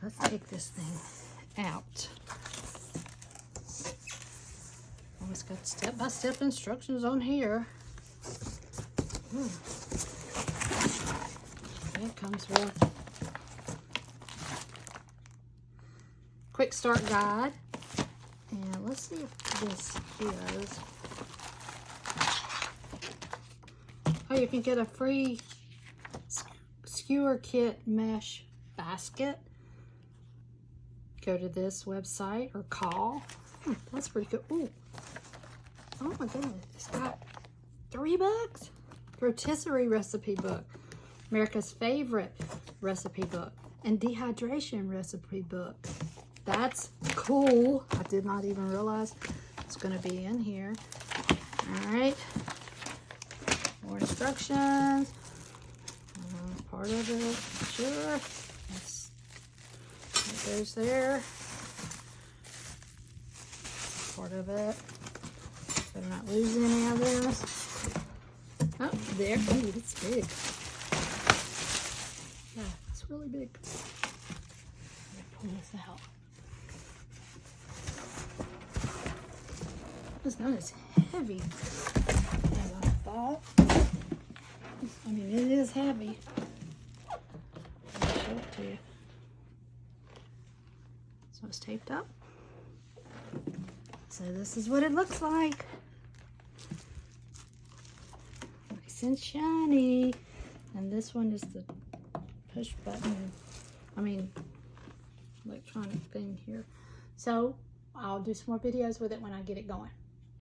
let's take this thing out. Oh, it's got step-by-step instructions on here. It comes with quick start guide. And let's see if this is. Oh, you can get a free skewer kit mesh basket. Go to this website or call. That's pretty good. Ooh. Oh my goodness. It's got $3. Rotisserie recipe book. America's favorite recipe book. And dehydration recipe book. That's cool. I did not even realize it's going to be in here. All right. More instructions. Part of it. Sure. It goes there. Part of it. Better not lose any of this. Oh, there. Oh, it's big. Yeah, it's really big. Let me pull this out. It's not as heavy as I thought. I mean, it is heavy. I'll show it to you. So it's taped up. So this is what it looks like. Nice and shiny. And this one is the push button, electronic thing here. So I'll do some more videos with it when I get it going.